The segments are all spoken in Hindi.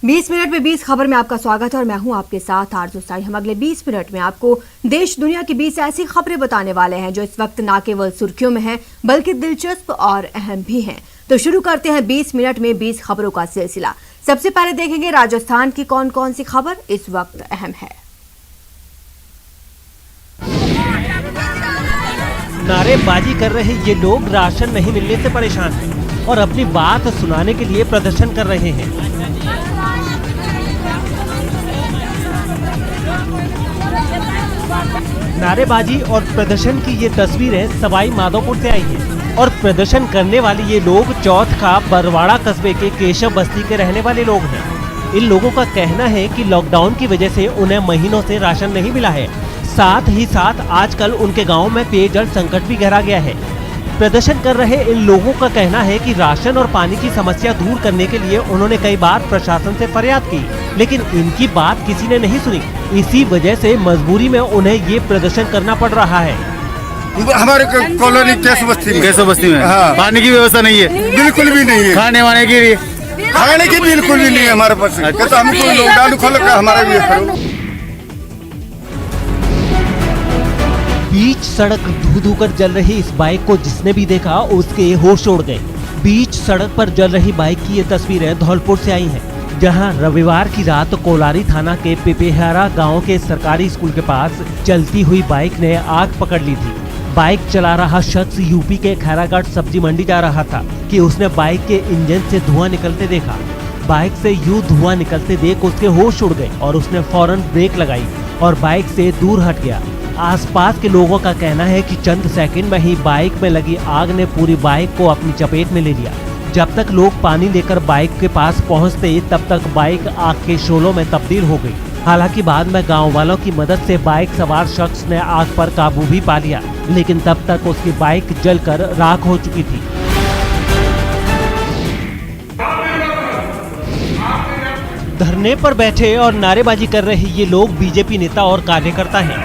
20 मिनट में 20 खबर में आपका स्वागत है और मैं हूं आपके साथ आरजू साई। हम अगले 20 मिनट में आपको देश दुनिया की 20 ऐसी खबरें बताने वाले हैं जो इस वक्त न केवल सुर्खियों में हैं बल्कि दिलचस्प और अहम भी हैं। तो शुरू करते हैं 20 मिनट में 20 खबरों का सिलसिला। सबसे पहले देखेंगे राजस्थान की कौन कौन सी खबर इस वक्त अहम है। नारेबाजी कर रहे ये लोग राशन नहीं मिलने से परेशान हैं और अपनी बात सुनाने के लिए प्रदर्शन कर रहे हैं। नारेबाजी और प्रदर्शन की ये तस्वीरें सवाई माधोपुर से आई है और प्रदर्शन करने वाले ये लोग चौथ का बरवाड़ा कस्बे के केशव बस्ती के रहने वाले लोग हैं। इन लोगों का कहना है कि लॉकडाउन की वजह से उन्हें महीनों से राशन नहीं मिला है। साथ ही साथ आजकल उनके गांव में पेयजल संकट भी गहरा गया है। प्रदर्शन कर रहे इन लोगों का कहना है कि राशन और पानी की समस्या दूर करने के लिए उन्होंने कई बार प्रशासन से फरियाद की, लेकिन इनकी बात किसी ने नहीं सुनी। इसी वजह से मजबूरी में उन्हें ये प्रदर्शन करना पड़ रहा है। हमारे कॉलोनी केशव बस्ती में हाँ। पानी की व्यवस्था नहीं है, बिल्कुल भी नहीं है। खाने वाने की बिल्कुल भी नहीं है हमारे पास। तो हमको लॉकडाउन खोल कर हमारा भी करो। बीच सड़क धू धू कर जल रही इस बाइक को जिसने भी देखा उसके होश उड़ गए। बीच सड़क पर जल रही बाइक की ये तस्वीरें धौलपुर से आई हैं, जहां रविवार की रात कोलारी थाना के पिपेहारा गांव के सरकारी स्कूल के पास चलती हुई बाइक ने आग पकड़ ली थी। बाइक चला रहा शख्स यूपी के खैरागढ़ सब्जी मंडी जा रहा था कि उसने बाइक के इंजन से धुआं निकलते देखा। बाइक से यूं धुआं निकलते देख उसके होश उड़ गए और उसने फौरन ब्रेक लगाई और बाइक से दूर हट गया। आसपास के लोगों का कहना है कि चंद सेकंड में ही बाइक में लगी आग ने पूरी बाइक को अपनी चपेट में ले लिया। जब तक लोग पानी लेकर बाइक के पास पहुंचते तब तक बाइक आग के शोलों में तब्दील हो गई। हालांकि बाद में गांव वालों की मदद से बाइक सवार शख्स ने आग पर काबू भी पा लिया, लेकिन तब तक उसकी बाइक जलकर राख हो चुकी थी। धरने पर बैठे और नारेबाजी कर रहे ये लोग बीजेपी नेता और कार्यकर्ता हैं।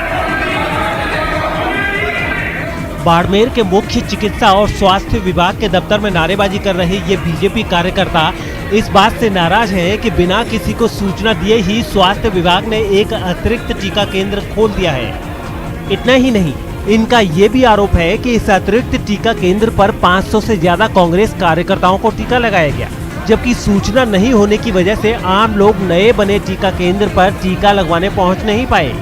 बाड़मेर के मुख्य चिकित्सा और स्वास्थ्य विभाग के दफ्तर में नारेबाजी कर रहे ये बीजेपी कार्यकर्ता इस बात से नाराज हैं कि बिना किसी को सूचना दिए ही स्वास्थ्य विभाग ने एक अतिरिक्त टीका केंद्र खोल दिया है। इतना ही नहीं, इनका ये भी आरोप है कि इस अतिरिक्त टीका केंद्र पर 500 से ज्यादा कांग्रेस कार्यकर्ताओं को टीका लगाया गया, जबकि सूचना नहीं होने की वजह से आम लोग नए बने टीका केंद्र पर टीका लगवाने पहुंच नहीं पाए।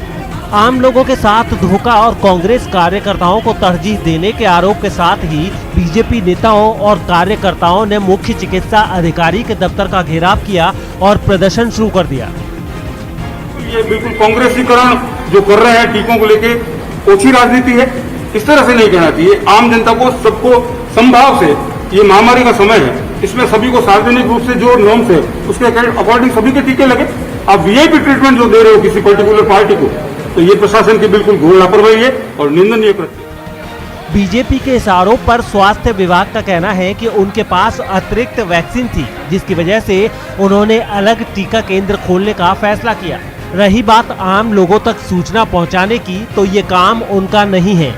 आम लोगों के साथ धोखा और कांग्रेस कार्यकर्ताओं को तरजीह देने के आरोप के साथ ही बीजेपी नेताओं और कार्यकर्ताओं ने मुख्य चिकित्सा अधिकारी के दफ्तर का घेराव किया और प्रदर्शन शुरू कर दिया। ये बिल्कुल कांग्रेसीकरण जो कर रहे हैं टीकों को लेके ओछी राजनीति है, इस तरह से नहीं कहना चाहिए। आम जनता को सबको समभाव से, ये महामारी का समय है, इसमें सभी को सार्वजनिक रूप से जो नॉर्म्स है उसके अकॉर्डिंग सभी के टीके लगे। आप वीआईपी ट्रीटमेंट जो दे रहे हो किसी पर्टिकुलर पार्टी को, तो ये प्रशासन की बिल्कुल घोर लापरवाही है और निंदनीय कृत्य। बीजेपी के इस आरोप पर स्वास्थ्य विभाग का कहना है कि उनके पास अतिरिक्त वैक्सीन थी, जिसकी वजह से उन्होंने अलग टीका केंद्र खोलने का फैसला किया। रही बात आम लोगों तक सूचना पहुंचाने की, तो ये काम उनका नहीं है।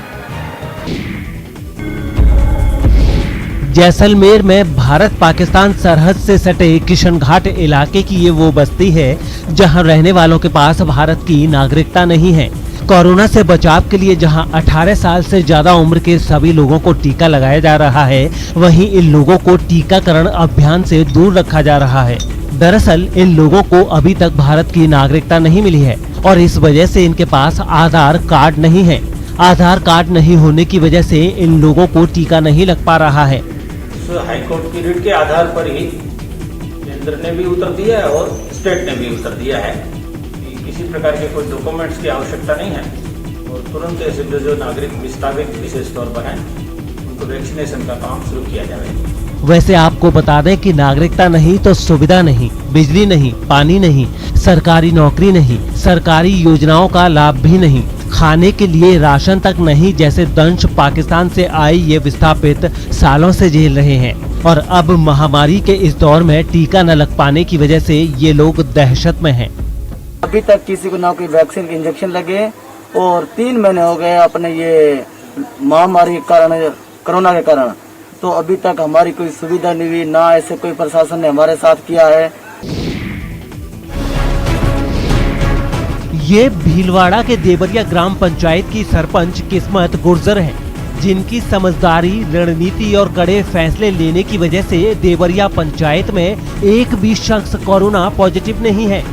जैसलमेर में भारत पाकिस्तान सरहद से सटे किशन घाट इलाके की ये वो बस्ती है जहां रहने वालों के पास भारत की नागरिकता नहीं है। कोरोना से बचाव के लिए जहां 18 साल से ज्यादा उम्र के सभी लोगों को टीका लगाया जा रहा है, वहीं इन लोगों को टीकाकरण अभियान से दूर रखा जा रहा है। दरअसल इन लोगों को अभी तक भारत की नागरिकता नहीं मिली है और इस वजह से इनके पास आधार कार्ड नहीं है। आधार कार्ड नहीं होने की वजह से इन लोगों को टीका नहीं लग पा रहा है। हाईकोर्ट की रीट के आधार पर ही केंद्र ने भी उत्तर दिया है और स्टेट ने भी उत्तर दिया है कि किसी प्रकार के कोई डॉक्यूमेंट्स की आवश्यकता नहीं है और तुरंत ऐसे जो नागरिक विस्थापित विशेष तौर पर हैं उनको वैक्सीनेशन का काम शुरू किया जाए। वैसे आपको बता दें कि नागरिकता नहीं तो सुविधा नहीं, बिजली नहीं, पानी नहीं, सरकारी नौकरी नहीं, सरकारी योजनाओं का लाभ भी नहीं, खाने के लिए राशन तक नहीं, जैसे दंश पाकिस्तान से आए ये विस्थापित सालों से झेल रहे हैं और अब महामारी के इस दौर में टीका न लग पाने की वजह से ये लोग दहशत में हैं। अभी तक किसी को ना कोई वैक्सीन के इंजेक्शन लगे और 3 महीने हो गए अपने ये महामारी के कारण, कोरोना के कारण, तो अभी तक हमारी कोई सुविधा नहीं हुई, ना ऐसे कोई प्रशासन ने हमारे साथ किया है। ये भीलवाड़ा के देवरिया ग्राम पंचायत की सरपंच किस्मत गुर्जर है, जिनकी समझदारी, रणनीति और कड़े फैसले लेने की वजह से देवरिया पंचायत में एक भी शख्स कोरोना पॉजिटिव नहीं है।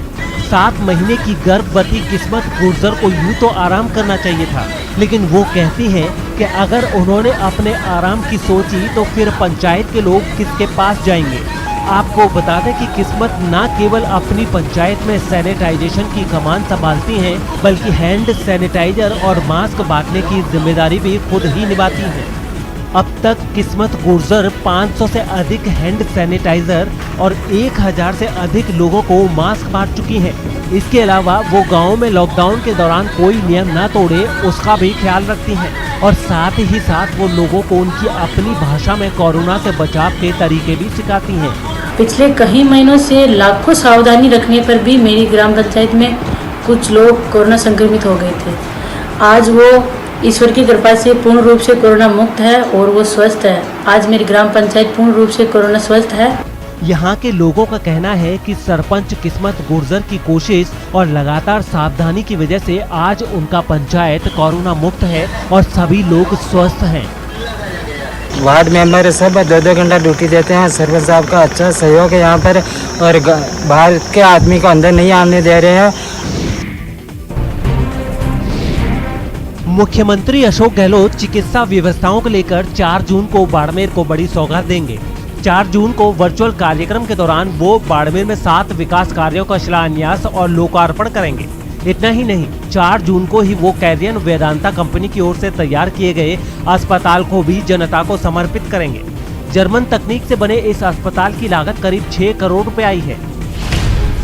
7 महीने की गर्भवती किस्मत गुर्जर को यूं तो आराम करना चाहिए था, लेकिन वो कहती है कि अगर उन्होंने अपने आराम की सोची तो फिर पंचायत के लोग किसके पास जाएंगे। आपको बता दें कि किस्मत न केवल अपनी पंचायत में सैनिटाइजेशन की कमान संभालती हैं, बल्कि हैंड सैनिटाइजर और मास्क बांटने की जिम्मेदारी भी खुद ही निभाती हैं। अब तक किस्मत गुर्जर 500 से अधिक हैंड सैनिटाइजर और 1000 से अधिक लोगों को मास्क बांट चुकी हैं। इसके अलावा वो गाँव में लॉकडाउन के दौरान कोई नियम न तोड़े उसका भी ख्याल रखती हैं और साथ ही साथ वो लोगों को उनकी अपनी भाषा में कोरोना से बचाव के तरीके भी सिखाती हैं। पिछले कई महीनों से लाखों सावधानी रखने पर भी मेरी ग्राम पंचायत में कुछ लोग कोरोना संक्रमित हो गए थे। आज वो ईश्वर की कृपा से पूर्ण रूप से कोरोना मुक्त है और वो स्वस्थ है। आज मेरी ग्राम पंचायत पूर्ण रूप से कोरोना स्वस्थ है। यहाँ के लोगों का कहना है कि सरपंच किस्मत गुर्जर की कोशिश और लगातार सावधानी की वजह से आज उनका पंचायत कोरोना मुक्त है और सभी लोग स्वस्थ हैं। वार्ड मेंबर सब 2-2 घंटा ड्यूटी देते हैं। सरपंच साहब का अच्छा सहयोग है यहाँ पर और बाहर के आदमी को अंदर नहीं आने दे रहे हैं। मुख्यमंत्री अशोक गहलोत चिकित्सा व्यवस्थाओं को लेकर 4 जून को बाड़मेर को बड़ी सौगात देंगे। 4 जून को वर्चुअल कार्यक्रम के दौरान वो बाड़मेर में 7 विकास कार्यों का शिलान्यास और लोकार्पण करेंगे। इतना ही नहीं, 4 जून को ही वो कैरियन वेदांता कंपनी की ओर से तैयार किए गए अस्पताल को भी जनता को समर्पित करेंगे। जर्मन तकनीक से बने इस अस्पताल की लागत करीब 6 करोड़ रुपए आई है।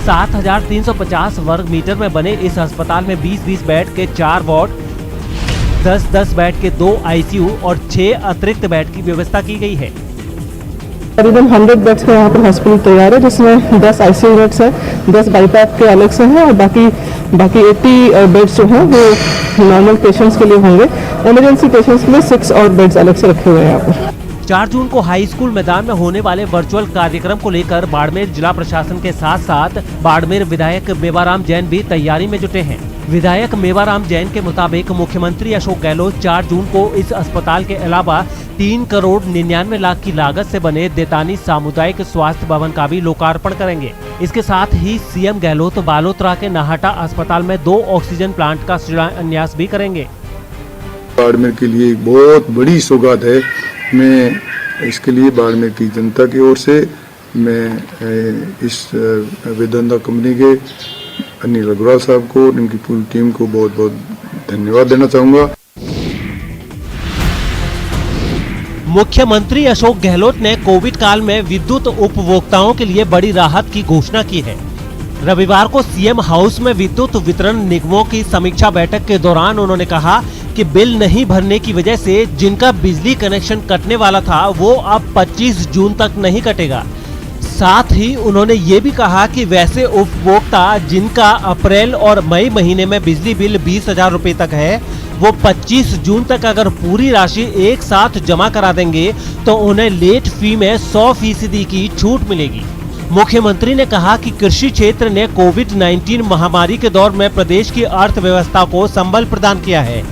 7350 वर्ग मीटर में बने इस अस्पताल में 20-20 बेड के 4 वार्ड, 10-10 बेड के 2 ICU और 6 अतिरिक्त बेड की व्यवस्था की गई है। करीबन 100 बेड्स का यहाँ पर हॉस्पिटल तैयार है, जिसमें 10 ICU बेड्स है, 10 बाईपैप के अलग से हैं और बाकी 80 बेड्स जो हैं वो नॉर्मल पेशेंट्स के लिए होंगे। इमरजेंसी पेशेंट्स के लिए 6 और बेड्स अलग से रखे हुए हैं यहाँ पर। 4 जून को हाई स्कूल मैदान में होने वाले वर्चुअल कार्यक्रम को लेकर बाड़मेर जिला प्रशासन के साथ साथ बाड़मेर विधायक मेवाराम जैन भी तैयारी में जुटे हैं। विधायक मेवाराम जैन के मुताबिक मुख्यमंत्री अशोक गहलोत 4 जून को इस अस्पताल के अलावा 3 करोड़ 99 लाख की लागत से बने देतानी सामुदायिक स्वास्थ्य भवन का भी लोकार्पण करेंगे। इसके साथ ही सीएम गहलोत बालोतरा के नाहटा अस्पताल में 2 ऑक्सीजन प्लांट का शिलान्यास भी करेंगे। बाड़मेर के लिए एक बहुत बड़ी सौगात है। मैं इसके लिए बाड़मेर की जनता की ओर से मैं इस वेदांता कंपनी के अनिल अग्रवाल साहब को, उनकी पूरी टीम को बहुत बहुत धन्यवाद देना चाहूँगा। मुख्यमंत्री अशोक गहलोत ने कोविड काल में विद्युत उपभोक्ताओं के लिए बड़ी राहत की घोषणा की है। रविवार को सीएम हाउस में विद्युत वितरण निगमों की समीक्षा बैठक के दौरान उन्होंने कहा कि बिल नहीं भरने की वजह से जिनका बिजली कनेक्शन कटने वाला था वो अब 25 जून तक नहीं कटेगा। साथ ही उन्होंने ये भी कहा कि वैसे उपभोक्ता जिनका अप्रैल और मई महीने में बिजली बिल 20,000 रुपए तक है, वो 25 जून तक अगर पूरी राशि एक साथ जमा करा देंगे तो उन्हें लेट फी में 100% की छूट मिलेगी। मुख्यमंत्री ने कहा कि कृषि क्षेत्र ने कोविड-19 महामारी के दौर में प्रदेश की अर्थव्यवस्था को संबल प्रदान किया है,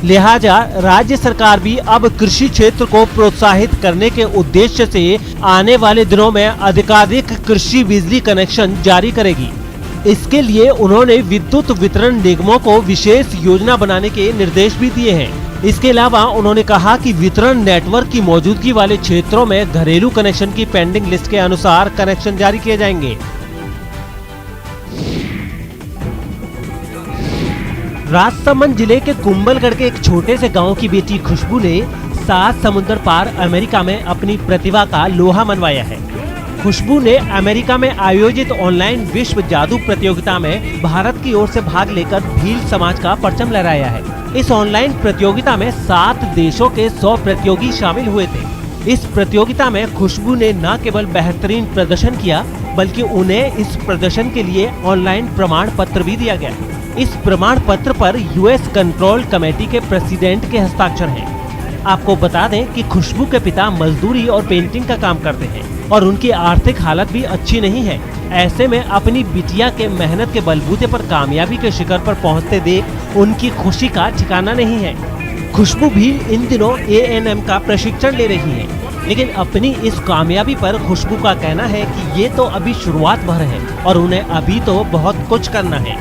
लिहाजा राज्य सरकार भी अब कृषि क्षेत्र को प्रोत्साहित करने के उद्देश्य से आने वाले दिनों में अधिकाधिक कृषि बिजली कनेक्शन जारी करेगी। इसके लिए उन्होंने विद्युत वितरण निगमों को विशेष योजना बनाने के निर्देश भी दिए हैं। इसके अलावा उन्होंने कहा कि वितरण नेटवर्क की मौजूदगी वाले क्षेत्रों में घरेलू कनेक्शन की पेंडिंग लिस्ट के अनुसार कनेक्शन जारी किए जाएंगे। राजसमंद जिले के कुंभलगढ़ के एक छोटे से गांव की बेटी खुशबू ने 7 समुद्र पार अमेरिका में अपनी प्रतिभा का लोहा मनवाया है। खुशबू ने अमेरिका में आयोजित ऑनलाइन विश्व जादू प्रतियोगिता में भारत की ओर से भाग लेकर भील समाज का परचम लहराया है। इस ऑनलाइन प्रतियोगिता में 7 देशों के 100 प्रतियोगी शामिल हुए थे। इस प्रतियोगिता में खुशबू ने न केवल बेहतरीन प्रदर्शन किया, बल्कि उन्हें इस प्रदर्शन के लिए ऑनलाइन प्रमाण पत्र भी दिया गया। इस प्रमाण पत्र पर यूएस कंट्रोल कमेटी के प्रेसिडेंट के हस्ताक्षर हैं। आपको बता दें कि खुशबू के पिता मजदूरी और पेंटिंग का काम करते हैं और उनकी आर्थिक हालत भी अच्छी नहीं है। ऐसे में अपनी बिटिया के मेहनत के बलबूते पर कामयाबी के शिखर पर पहुंचते देख उनकी खुशी का ठिकाना नहीं है। खुशबू भी इन दिनों ANM का प्रशिक्षण ले रही है, लेकिन अपनी इस कामयाबी पर खुशबू का कहना है कि ये तो अभी शुरुआत भर है और उन्हें अभी तो बहुत कुछ करना है।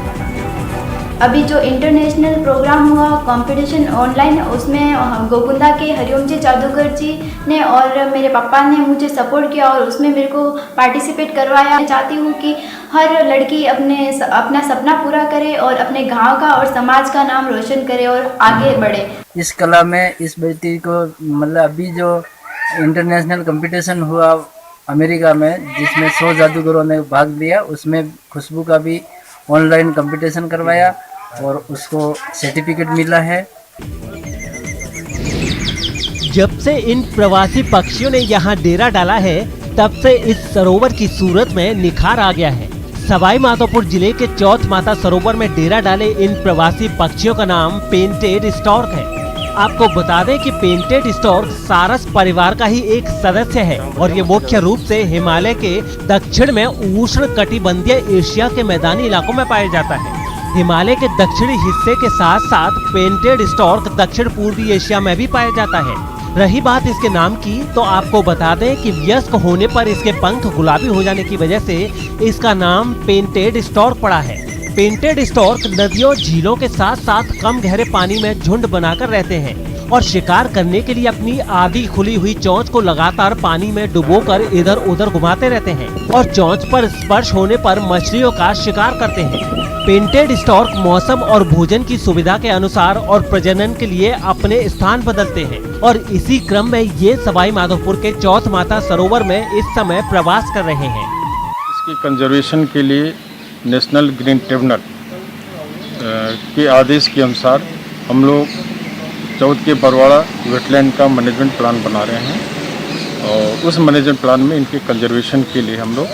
अभी जो इंटरनेशनल प्रोग्राम हुआ कंपटीशन ऑनलाइन, उसमें गोकुंदा के हरिओम जी जादूगर जी ने और मेरे पापा ने मुझे सपोर्ट किया और उसमें मेरे को पार्टिसिपेट करवाया। मैं चाहती हूँ कि हर लड़की अपना सपना पूरा करे और अपने गांव का और समाज का नाम रोशन करे और आगे बढ़े। इस कला में इस बेटी को मतलब अभी जो इंटरनेशनल कंपटीशन हुआ अमेरिका में, जिसमें 100 जादूगरों ने भाग लिया, उसमें खुशबू का भी ऑनलाइन कंपटीशन करवाया और उसको सर्टिफिकेट मिला है। जब से इन प्रवासी पक्षियों ने यहाँ डेरा डाला है, तब से इस सरोवर की सूरत में निखार आ गया है। सवाई माधोपुर जिले के चौथ माता सरोवर में डेरा डाले इन प्रवासी पक्षियों का नाम पेंटेड स्टॉर्क है। आपको बता दें कि पेंटेड स्टॉर्क सारस परिवार का ही एक सदस्य है और ये मुख्य रूप से हिमालय के दक्षिण में उष्ण कटिबंधीय एशिया के मैदानी इलाकों में पाया जाता है। हिमालय के दक्षिणी हिस्से के साथ साथ पेंटेड स्टॉर्क दक्षिण पूर्वी एशिया में भी पाया जाता है। रही बात इसके नाम की, तो आपको बता दें कि वयस्क होने पर इसके पंख गुलाबी हो जाने की वजह से इसका नाम पेंटेड स्टॉर्क पड़ा है। पेंटेड स्टॉर्क नदियों झीलों के साथ साथ कम गहरे पानी में झुंड बनाकर रहते हैं और शिकार करने के लिए अपनी आधी खुली हुई चोंच को लगातार पानी में डुबोकर इधर उधर घुमाते रहते हैं और चोंच पर स्पर्श होने पर मछलियों का शिकार करते हैं। पेंटेड स्टॉर्क मौसम और भोजन की सुविधा के अनुसार और प्रजनन के लिए अपने स्थान बदलते हैं और इसी क्रम में ये सवाई माधोपुर के चौथ माता सरोवर में इस समय प्रवास कर रहे हैं। इसकी कंजर्वेशन के लिए नेशनल ग्रीन ट्रिब्यूनल के आदेश के अनुसार हम लोग चौथ के बरवाड़ा वेटलैंड का मैनेजमेंट प्लान बना रहे हैं और उस मैनेजमेंट प्लान में इनके कंजर्वेशन के लिए हम लोग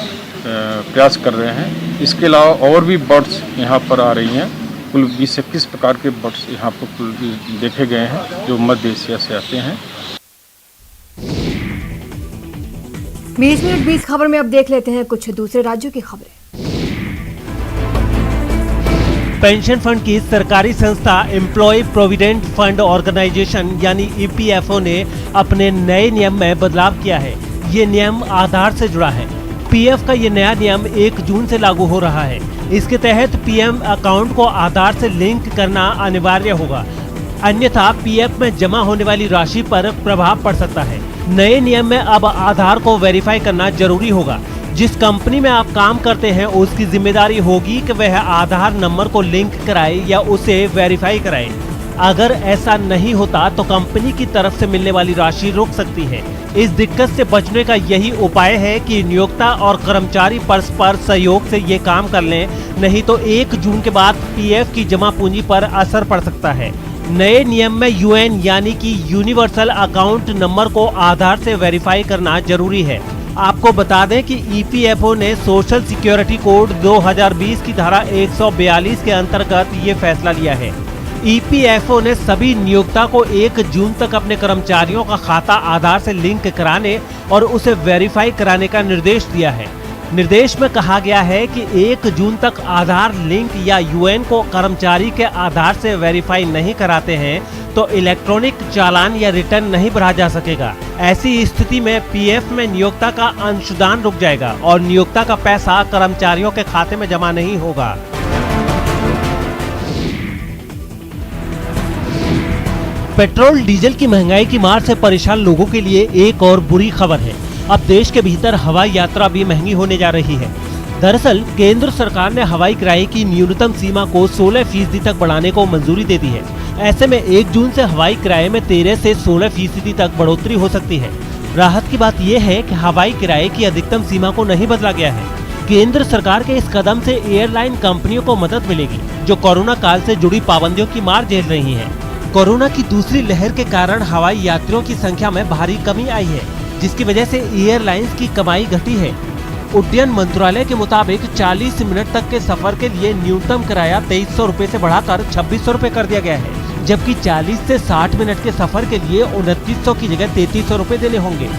प्रयास कर रहे हैं। इसके अलावा और भी बर्ड्स यहाँ पर आ रही हैं। कुल 20 से 21 प्रकार के बर्ड्स यहाँ पर कुल देखे गए हैं जो मध्य एशिया से आते हैं। 20 मिनट 20 खबर में अब देख लेते हैं कुछ दूसरे राज्यों की खबरें। पेंशन फंड की सरकारी संस्था एम्प्लॉय प्रोविडेंट फंड ऑर्गेनाइजेशन यानी EPFO ने अपने नए नियम में बदलाव किया है। ये नियम आधार से जुड़ा है। PF का ये नया नियम 1 जून से लागू हो रहा है। इसके तहत PM अकाउंट को आधार से लिंक करना अनिवार्य होगा, अन्यथा PF में जमा होने वाली राशि पर प्रभाव पड़ सकता है। नए नियम में अब आधार को वेरीफाई करना जरूरी होगा। जिस कंपनी में आप काम करते हैं उसकी जिम्मेदारी होगी कि वह आधार नंबर को लिंक कराए या उसे वेरीफाई कराए। अगर ऐसा नहीं होता तो कंपनी की तरफ से मिलने वाली राशि रुक सकती है। इस दिक्कत से बचने का यही उपाय है कि नियोक्ता और कर्मचारी परस्पर सहयोग से ये काम कर लें, नहीं तो 1 जून के बाद PF की जमा पूंजी पर असर पड़ सकता है। नए नियम में UN यानी कि यूनिवर्सल अकाउंट नंबर को आधार से वेरीफाई करना जरूरी है। आपको बता दें कि EPFO ने सोशल सिक्योरिटी कोड 2020 की धारा 142 के अंतर्गत ये फैसला लिया है। EPFO ने सभी नियोक्ता को 1 जून तक अपने कर्मचारियों का खाता आधार से लिंक कराने और उसे वेरीफाई कराने का निर्देश दिया है। निर्देश में कहा गया है कि 1 जून तक आधार लिंक या UN को कर्मचारी के आधार से वेरीफाई नहीं कराते हैं तो इलेक्ट्रॉनिक चालान या रिटर्न नहीं भरा जा सकेगा। ऐसी स्थिति में PF में नियोक्ता का अंशदान रुक जाएगा और नियोक्ता का पैसा कर्मचारियों के खाते में जमा नहीं होगा। पेट्रोल डीजल की महंगाई की मार से परेशान लोगों के लिए एक और बुरी खबर है। अब देश के भीतर हवाई यात्रा भी महंगी होने जा रही है। दरअसल केंद्र सरकार ने हवाई किराए की न्यूनतम सीमा को 16% तक बढ़ाने को मंजूरी दे दी है। ऐसे में 1 जून से हवाई किराए में 13 से 16% तक बढ़ोतरी हो सकती है। राहत की बात यह है कि हवाई किराए की अधिकतम सीमा को नहीं बदला गया है। केंद्र सरकार के इस कदम से एयरलाइन कंपनियों को मदद मिलेगी जो कोरोना काल से जुड़ी पाबंदियों की मार झेल रही है। कोरोना की दूसरी लहर के कारण हवाई यात्रियों की संख्या में भारी कमी आई है, जिसकी वजह से एयरलाइंस की कमाई घटी है। उड्डयन मंत्रालय के मुताबिक 40 मिनट तक के सफर के लिए न्यूनतम किराया 2300 रुपए से बढ़ाकर 2600 रुपए कर दिया गया है, जबकि 40 से 60 मिनट के सफर के लिए 2900 की जगह 3300 रुपए देने होंगे।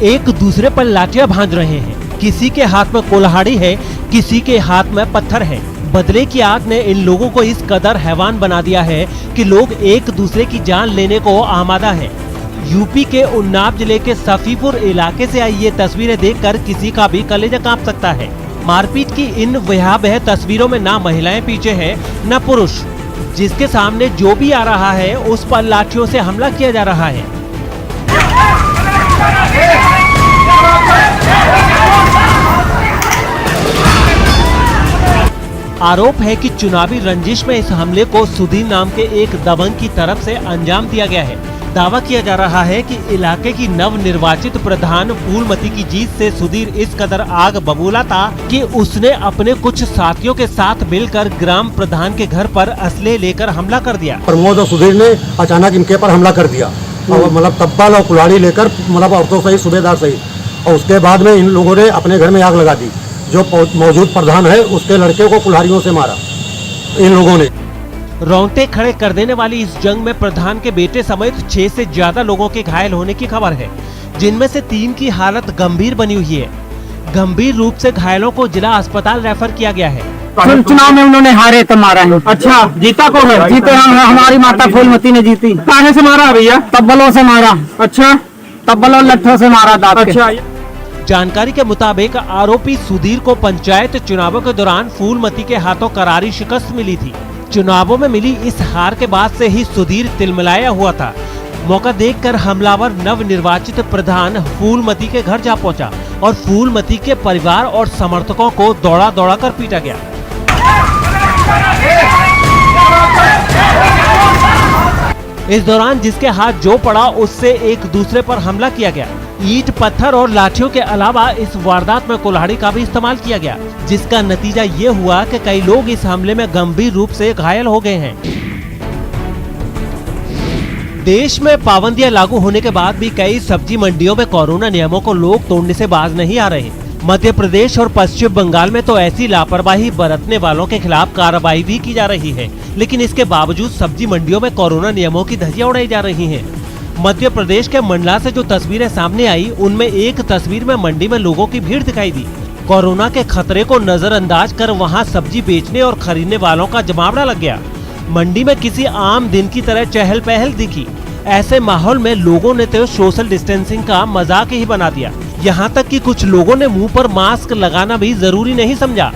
एक दूसरे पर लाठियां भांज रहे हैं। किसी के हाथ में कुल्हाड़ी है, किसी के हाथ में पत्थर है। बदले की आग ने इन लोगों को इस कदर हैवान बना दिया है कि लोग एक दूसरे की जान लेने को आमादा है। यूपी के उन्नाव जिले के सफीपुर इलाके से आई ये तस्वीरें देखकर किसी का भी कलेजा कांप सकता है। मारपीट की इन भयावह तस्वीरों में ना महिलाएं पीछे हैं, न पुरुष। जिसके सामने जो भी आ रहा है उस पर लाठियों से हमला किया जा रहा है। आरोप है कि चुनावी रंजिश में इस हमले को सुधीर नाम के एक दबंग की तरफ से अंजाम दिया गया है। दावा किया जा रहा है कि इलाके की नव निर्वाचित प्रधान फूलमती की जीत से सुधीर इस कदर आग बबूला था कि उसने अपने कुछ साथियों के साथ मिलकर ग्राम प्रधान के घर पर असले लेकर हमला कर दिया। प्रमोद और सुधीर ने अचानक इनके पर हमला कर दिया, मतलब तब्बल और कुल्हाड़ी लेकर, मतलब औरतों सहित सूबेदार सहित। और उसके बाद में इन लोगों ने अपने घर में आग लगा दी। जो मौजूद प्रधान है उसके लड़के को कुल्हाड़ियों से मारा इन लोगों ने। रोंगटे खड़े कर देने वाली इस जंग में प्रधान के बेटे समेत 6 से ज्यादा लोगों के घायल होने की खबर है, जिनमें से 3 की हालत गंभीर बनी हुई है। गंभीर रूप से घायलों को जिला अस्पताल रेफर किया गया है। चुनाव में उन्होंने हारे तो मारा है। अच्छा, जीता कौन है? जीते हम, हमारी माता फूलमती ने जीती। कहाँ से मारा भैया? तब्बलों से मारा। अच्छा, तब्बलों लट्ठों से मारा दांत के। अच्छा। जानकारी के मुताबिक आरोपी सुधीर को पंचायत चुनावों के दौरान फूलमती के हाथों करारी शिकस्त मिली थी। चुनावों में मिली इस हार के बाद से ही सुधीर तिलमिलाया हुआ था। मौका देखकर हमलावर नव निर्वाचित प्रधान फूलमती के घर जा पहुंचा और फूलमती के परिवार और समर्थकों को दौड़ा दौड़ा कर पीटा गया। इस दौरान जिसके हाथ जो पड़ा उससे एक दूसरे पर हमला किया गया। ईंट, पत्थर और लाठियों के अलावा इस वारदात में कुल्हाड़ी का भी इस्तेमाल किया गया, जिसका नतीजा ये हुआ कि कई लोग इस हमले में गंभीर रूप से घायल हो गए हैं। देश में पाबंदियां लागू होने के बाद भी कई सब्जी मंडियों में कोरोना नियमों को लोग तोड़ने से बाज नहीं आ रहे। मध्य प्रदेश और पश्चिम बंगाल में तो ऐसी लापरवाही बरतने वालों के खिलाफ कार्रवाई भी की जा रही है, लेकिन इसके बावजूद सब्जी मंडियों में कोरोना नियमों की धज्जियां उड़ाई जा रही हैं। मध्य प्रदेश के मंडला से जो तस्वीरें सामने आई, उनमें एक तस्वीर में मंडी में लोगों की भीड़ दिखाई दी। कोरोना के खतरे को नजरअंदाज कर वहां सब्जी बेचने और खरीदने वालों का जमावड़ा लग गया। मंडी में किसी आम दिन की तरह चहल पहल दिखी। ऐसे माहौल में लोगों ने तो सोशल डिस्टेंसिंग का मजाक ही बना दिया। यहाँ तक कि कुछ लोगों ने मुंह पर मास्क लगाना भी जरूरी नहीं समझा।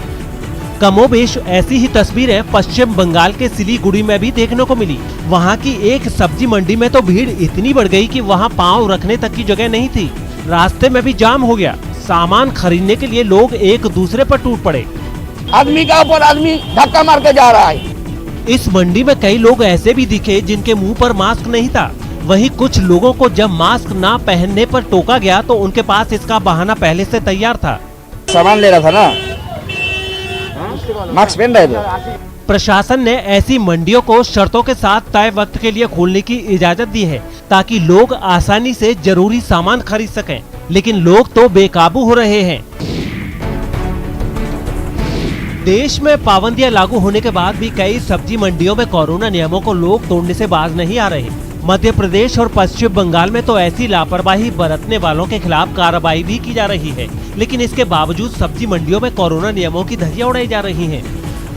कमोबेश ऐसी ही तस्वीरें पश्चिम बंगाल के सिलीगुड़ी में भी देखने को मिली। वहाँ की एक सब्जी मंडी में तो भीड़ इतनी बढ़ गई कि वहाँ पांव रखने तक की जगह नहीं थी। रास्ते में भी जाम हो गया। सामान खरीदने के लिए लोग एक दूसरे पर टूट पड़े। आदमी का ऊपर आदमी धक्का मार के जा रहा है। इस मंडी में कई लोग ऐसे भी दिखे जिनके मुंह पर मास्क नहीं था। वहीं कुछ लोगों को जब मास्क ना पहनने पर टोका गया तो उनके पास इसका बहाना पहले से तैयार था। सामान ले रहा था ना, मास्क पहन रहे थे। प्रशासन ने ऐसी मंडियों को शर्तों के साथ तय वक्त के लिए खोलने की इजाजत दी है, ताकि लोग आसानी से जरूरी सामान खरीद सकें, लेकिन लोग तो बेकाबू हो रहे हैं। देश में पाबंदियां लागू होने के बाद भी कई सब्जी मंडियों में कोरोना नियमों को लोग तोड़ने से बाज नहीं आ रहे। मध्य प्रदेश और पश्चिम बंगाल में तो ऐसी लापरवाही बरतने वालों के खिलाफ कार्रवाई भी की जा रही है, लेकिन इसके बावजूद सब्जी मंडियों में कोरोना नियमों की धज्जियां उड़ाई जा रही हैं।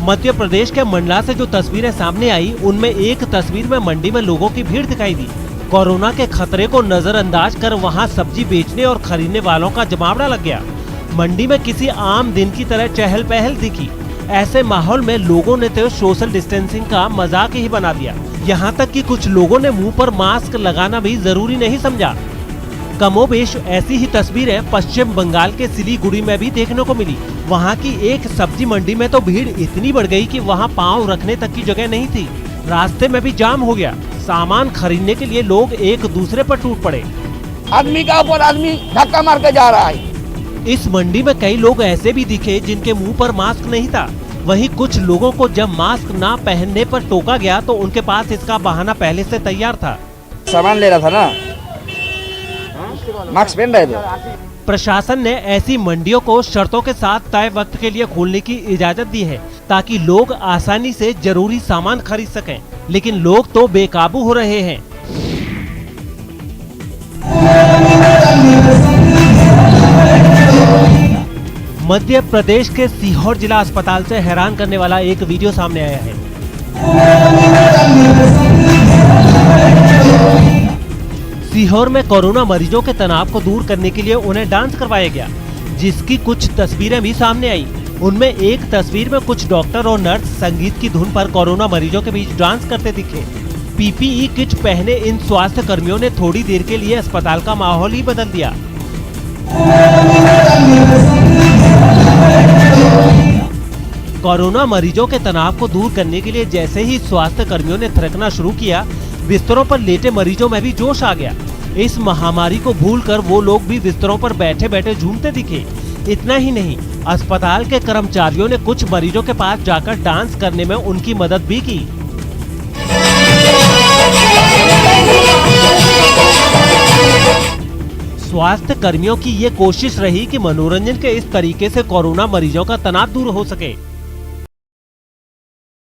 मध्य प्रदेश के मंडला से जो तस्वीरें सामने आई, उनमें एक तस्वीर में मंडी में लोगों की भीड़ दिखाई दी। कोरोना के खतरे को नजरअंदाज कर वहां सब्जी बेचने और खरीदने वालों का जमावड़ा लग गया। मंडी में किसी आम दिन की तरह चहल पहल दिखी। ऐसे माहौल में लोगों ने तो सोशल डिस्टेंसिंग का मजाक ही बना दिया। यहाँ तक कि कुछ लोगों ने मुंह पर मास्क लगाना भी जरूरी नहीं समझा। कमोबेश ऐसी ही तस्वीरें पश्चिम बंगाल के सिलीगुड़ी में भी देखने को मिली। वहाँ की एक सब्जी मंडी में तो भीड़ इतनी बढ़ गई कि वहाँ पांव रखने तक की जगह नहीं थी। रास्ते में भी जाम हो गया। सामान खरीदने के लिए लोग एक दूसरे पर टूट पड़े। आदमी का ऊपर आदमी धक्का मार के जा रहा है। इस मंडी में कई लोग ऐसे भी दिखे जिनके मुंह पर मास्क नहीं था। वहीं कुछ लोगों को जब मास्क ना पहनने पर टोका गया तो उनके पास इसका बहाना पहले से तैयार था। सामान ले रहा था ना, मास्क पहन रहे थे। प्रशासन ने ऐसी मंडियों को शर्तों के साथ तय वक्त के लिए खोलने की इजाजत दी है, ताकि लोग आसानी से जरूरी सामान खरीद सकें, लेकिन लोग तो बेकाबू हो रहे हैं। मध्य प्रदेश के सीहोर जिला अस्पताल से हैरान करने वाला एक वीडियो सामने आया है। सीहोर में कोरोना मरीजों के तनाव को दूर करने के लिए उन्हें डांस करवाया गया, जिसकी कुछ तस्वीरें भी सामने आई। उनमें एक तस्वीर में कुछ डॉक्टर और नर्स संगीत की धुन पर कोरोना मरीजों के बीच डांस करते दिखे। पीपीई किट पहने इन स्वास्थ्य कर्मियों ने थोड़ी देर के लिए अस्पताल का माहौल ही बदल दिया। कोरोना मरीजों के तनाव को दूर करने के लिए जैसे ही स्वास्थ्य कर्मियों ने थिरकना शुरू किया, बिस्तरों पर लेटे मरीजों में भी जोश आ गया। इस महामारी को भूलकर वो लोग भी बिस्तरों पर बैठे बैठे झूमते दिखे। इतना ही नहीं, अस्पताल के कर्मचारियों ने कुछ मरीजों के पास जाकर डांस करने में उनकी मदद भी की। स्वास्थ्य कर्मियों की ये कोशिश रही कि मनोरंजन के इस तरीके से कोरोना मरीजों का तनाव दूर हो सके।